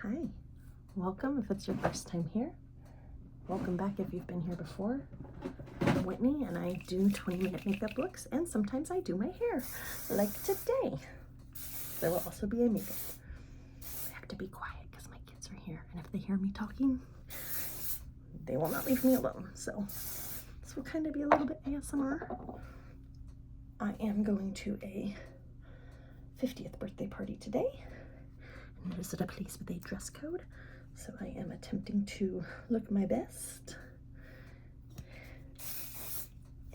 Hi, welcome if it's your first time here. Welcome back if you've been here before. I'm Whitney and I do 20-minute makeup looks and sometimes I do my hair, like today. There will also be a makeup. I have to be quiet because my kids are here and if they hear me talking, they will not leave me alone. So this will kind of be a little bit ASMR. I am going to a 50th birthday party today. And it is at a place with a dress code, so I am attempting to look my best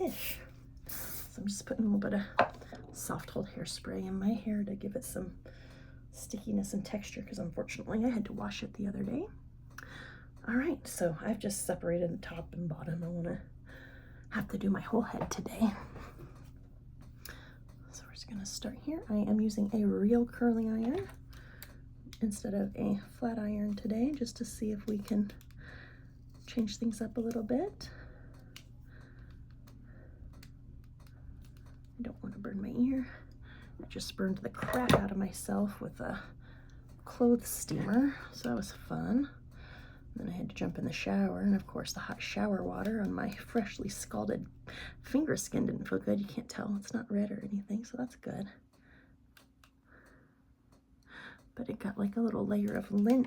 ish. So I'm just putting a little bit of soft hold hairspray in my hair to give it some stickiness and texture, because unfortunately I had to wash it the other day. All right, so I've just separated the top and bottom. I want to have to do my whole head today. So we're just going to start here. I am using a real curling iron instead of a flat iron today, just to see if we can change things up a little bit. I don't want to burn my ear. I just burned the crap out of myself with a clothes steamer, so that was fun. And then I had to jump in the shower, and of course the hot shower water on my freshly scalded finger skin didn't feel good. You can't tell, it's not red or anything, so that's good. But it got like a little layer of lint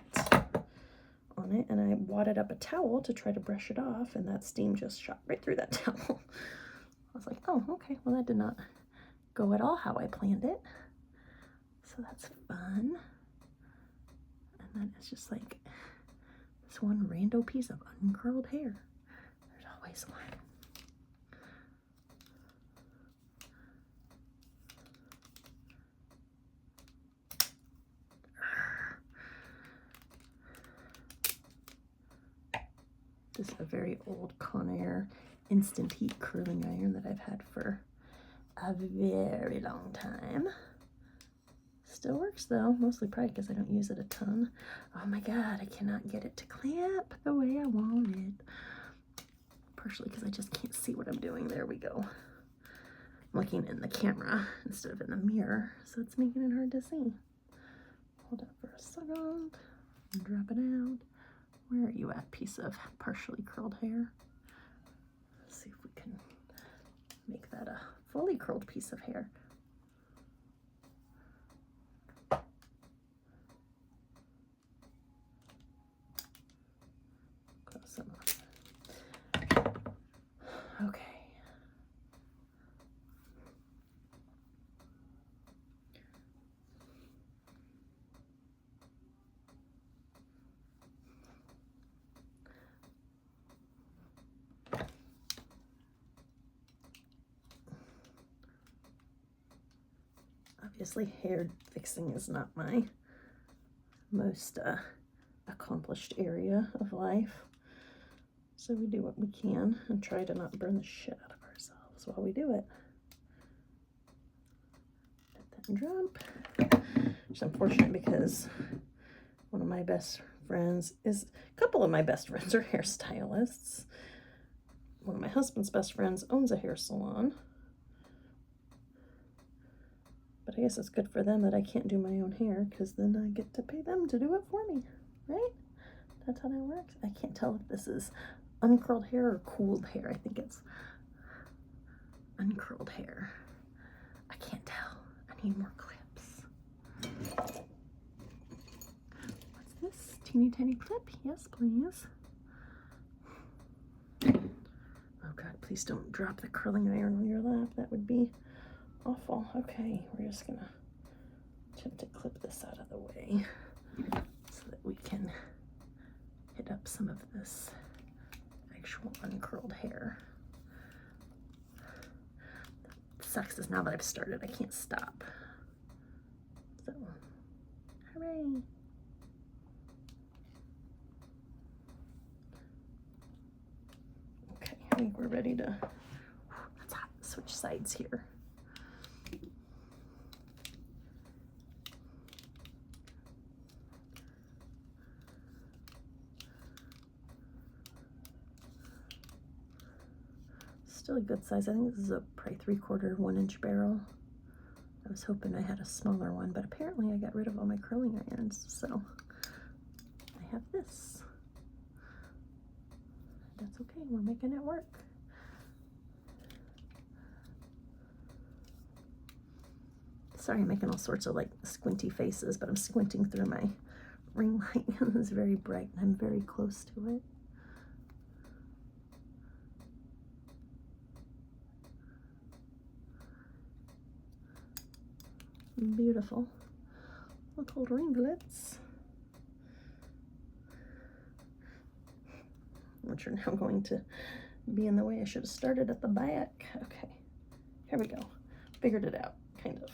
on it, and I wadded up a towel to try to brush it off, and that steam just shot right through that towel. I was like, oh, okay, well that did not go at all how I planned it. So that's fun. And then it's just like this one rando piece of uncurled hair. There's always one. This is a very old Conair instant heat curling iron that I've had for a very long time. Still works though, mostly probably because I don't use it a ton. Oh my god, I cannot get it to clamp the way I want it. Partially because I just can't see what I'm doing. There we go. I'm looking in the camera instead of in the mirror, so it's making it hard to see. Hold up for a second and drop it out. Where are you at, piece of partially curled hair? Let's see if we can make that a fully curled piece of hair. Close enough. Okay. Obviously, hair fixing is not my most accomplished area of life. So we do what we can and try to not burn the shit out of ourselves while we do it. Let that jump. It's unfortunate because one of my best friends is, a couple of my best friends are hairstylists. One of my husband's best friends owns a hair salon. But I guess it's good for them that I can't do my own hair, because then I get to pay them to do it for me, right? That's how that works. I can't tell if this is uncurled hair or cooled hair. I think it's uncurled hair. I can't tell. I need more clips. What's this? Teeny tiny clip? Yes, please. Oh God, please don't drop the curling iron on your lap. That would be awful. Okay, we're just gonna attempt to clip this out of the way so that we can hit up some of this actual uncurled hair. What sucks is now that I've started, I can't stop. So, hooray! Okay, I think we're ready to, that's hot, switch sides here. Still a good size. I think this is a probably 3/4 1-inch barrel. I was hoping I had a smaller one, but apparently I got rid of all my curling irons, so have this. That's okay, we're making it work. Sorry, I'm making all sorts of like squinty faces, but I'm squinting through my ring light. It's very bright and I'm very close to it. Beautiful little ringlets, which are now going to be in the way. I should have started at the back. Okay, here we go. Figured it out, kind of.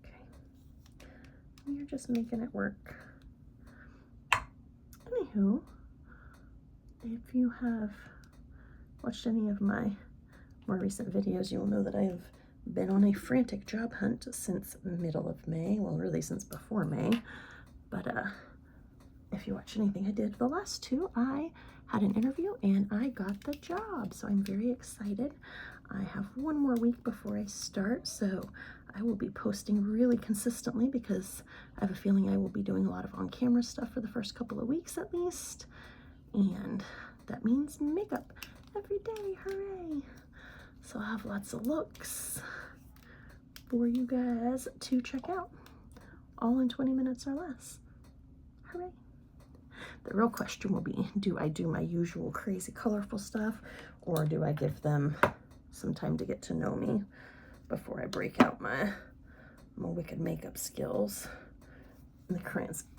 Okay, you're just making it work. Anywho, if you have watched any of my more recent videos, you will know that I have been on a frantic job hunt since middle of May. Well, really since before May. But if you watch anything I did the last two, I had an interview and I got the job. So I'm very excited. I have one more week before I start, so I will be posting really consistently because I have a feeling I will be doing a lot of on-camera stuff for the first couple of weeks at least. And that means makeup every day. Hooray! So I'll have lots of looks for you guys to check out, all in 20 minutes or less. Hooray. The real question will be, do I do my usual crazy colorful stuff, or do I give them some time to get to know me before I break out my wicked makeup skills? And the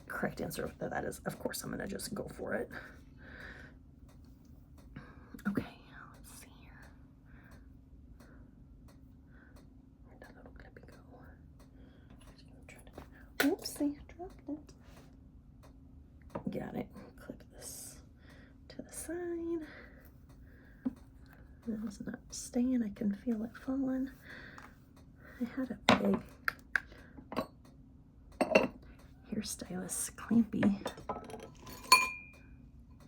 correct answer to that is, of course, I'm gonna just go for it. Okay. Oopsie, dropped it. Got it. Clip this to the side. It's not staying. I can feel it falling. I had a big hairstylist clampy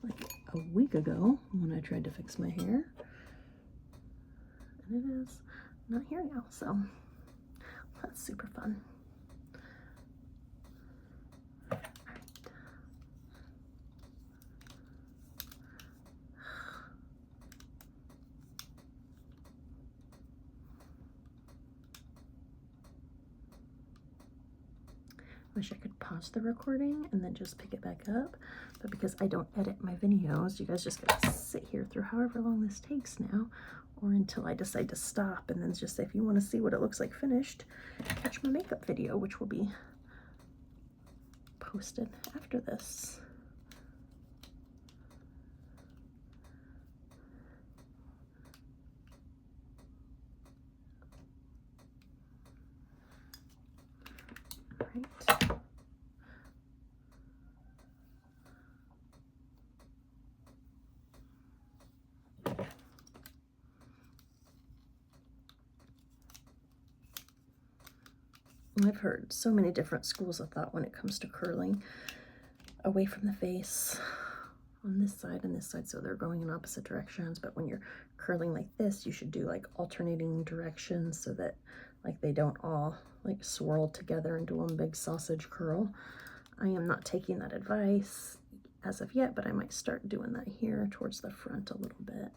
like a week ago when I tried to fix my hair. And it is not here now, so that's super fun. Wish I could pause the recording and then just pick it back up, but because I don't edit my videos, you guys just gotta sit here through however long this takes now, or until I decide to stop and then just say, if you want to see what it looks like finished, catch my makeup video, which will be posted after this. Right. I've heard so many different schools of thought when it comes to curling away from the face on this side and this side, so they're going in opposite directions. But when you're curling like this, you should do like alternating directions so that like they don't all like swirl together into one big sausage curl. I am not taking that advice as of yet, but I might start doing that here towards the front a little bit.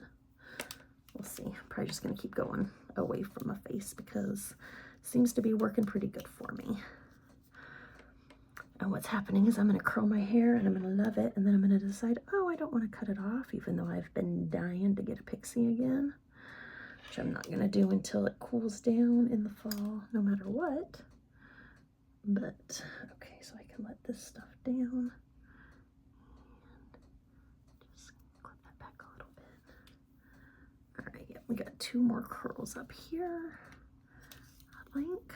We'll see. I'm probably just gonna keep going away from my face because it seems to be working pretty good for me. And what's happening is I'm going to curl my hair and I'm going to love it, and then I'm going to decide, oh, I don't want to cut it off, even though I've been dying to get a pixie again, which I'm not going to do until it cools down in the fall, no matter what. But, okay, so I can let this stuff down. And just clip that back a little bit. All right, yeah, we got 2 more curls up here, I think.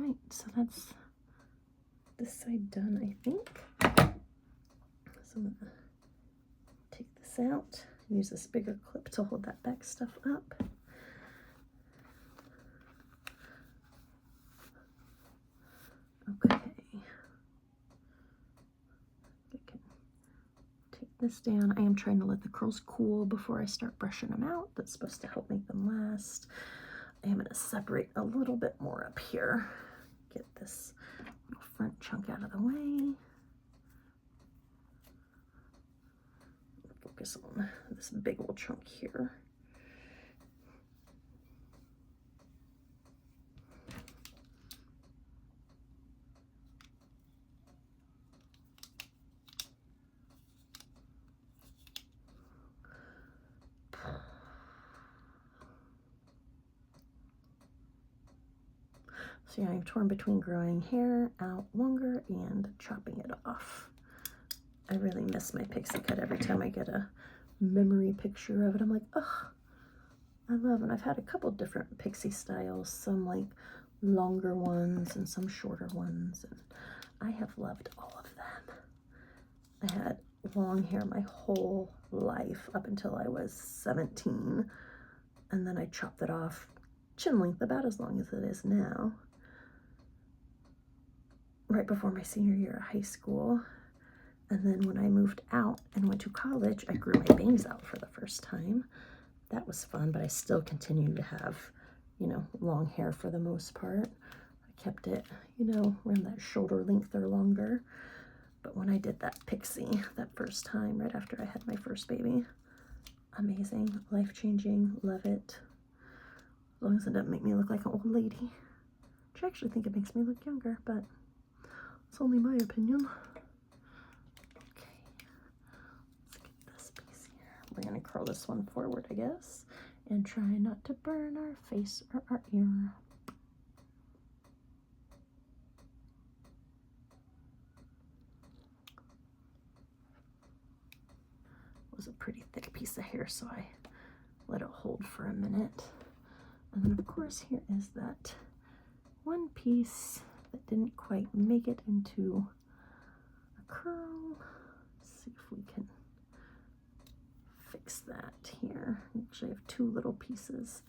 Right, so that's this side done, I think. So I'm gonna take this out, use this bigger clip to hold that back stuff up. Okay. I can take this down. I am trying to let the curls cool before I start brushing them out. That's supposed to help make them last. I am going to separate a little bit more up here. Get this little front chunk out of the way. Focus on this big old chunk here. So yeah, I'm torn between growing hair out longer and chopping it off. I really miss my pixie cut. Every time I get a memory picture of it, I'm like, oh, I love it. I've had a couple different pixie styles, some like longer ones and some shorter ones, and I have loved all of them. I had long hair my whole life up until I was 17, and then I chopped it off chin length, about as long as it is now, right before my senior year of high school. And then when I moved out and went to college, I grew my bangs out for the first time. That was fun, but I still continued to have, you know, long hair for the most part. I kept it, you know, around that shoulder length or longer. But when I did that pixie that first time, right after I had my first baby, amazing, life-changing, love it. As long as it doesn't make me look like an old lady, which I actually think it makes me look younger, but it's only my opinion. Okay, let's get this piece here. We're gonna curl this one forward, I guess, and try not to burn our face or our ear. It was a pretty thick piece of hair, so I let it hold for a minute. And then of course here is that one piece that didn't quite make it into a curl. Let's see if we can fix that here. Actually, I have two little pieces.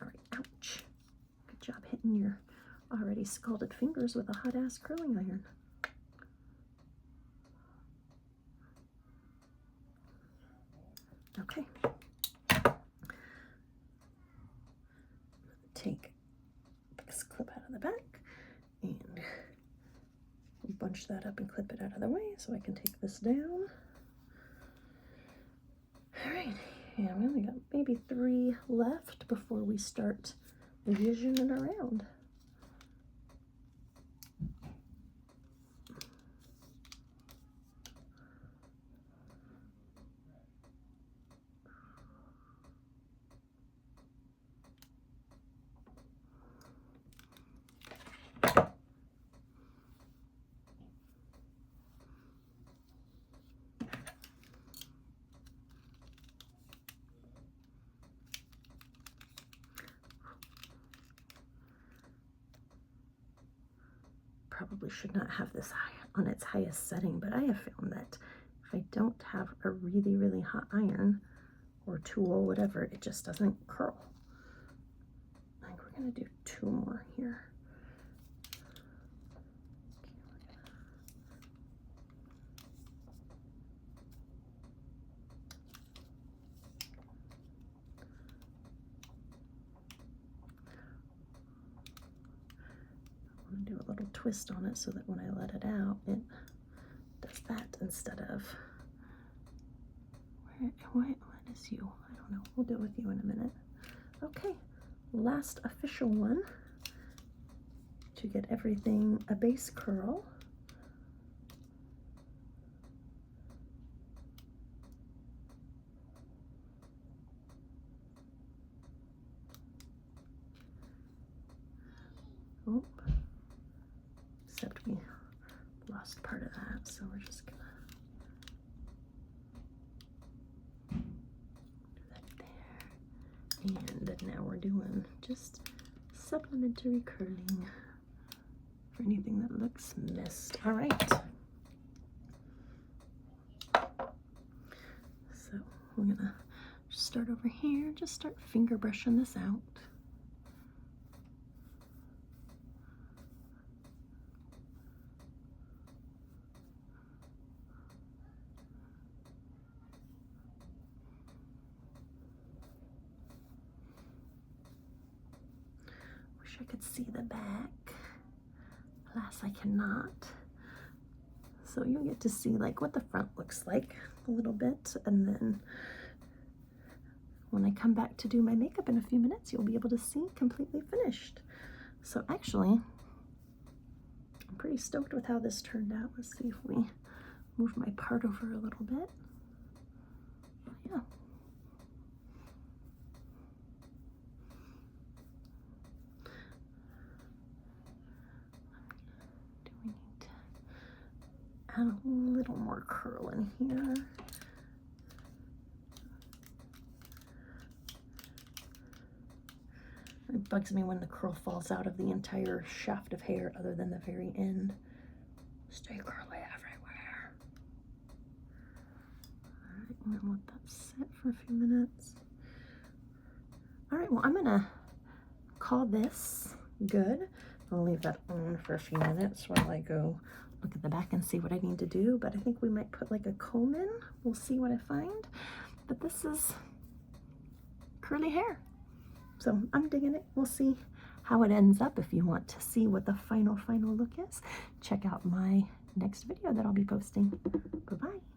All right, ouch. Good job hitting your already scalded fingers with a hot ass curling iron. Okay. Take this clip out of the back and bunch that up and clip it out of the way so I can take this down. All right, yeah, we only got maybe 3 left before we start visioning around. Probably should not have this on its highest setting, but I have found that if I don't have a really, really hot iron or tool, whatever, it just doesn't curl. I think we're gonna do 2 more here. Do a little twist on it so that when I let it out, it does that instead of, what is you? I don't know. We'll deal with you in a minute. Okay, last official one to get everything a base curl. Oh. Except we lost part of that, so we're just gonna do that there. And now we're doing just supplementary curling for anything that looks missed. All right. So we're gonna start over here, just start finger brushing this out. Wish I could see the back. Alas, I cannot. So you'll get to see like what the front looks like a little bit, and then when I come back to do my makeup in a few minutes, you'll be able to see completely finished. So actually, I'm pretty stoked with how this turned out. Let's see if we move my part over a little bit. Yeah. Do we need to add a little more curl in here? It bugs me when the curl falls out of the entire shaft of hair other than the very end. Stay curly everywhere. All right, I'm gonna let that sit for a few minutes. All right, well, I'm gonna call this good. I'll leave that on for a few minutes while I go look at the back and see what I need to do, but I think we might put like a comb in. We'll see what I find. But this is curly hair. So I'm digging it. We'll see how it ends up. If you want to see what the final look is, check out my next video that I'll be posting. Bye-bye.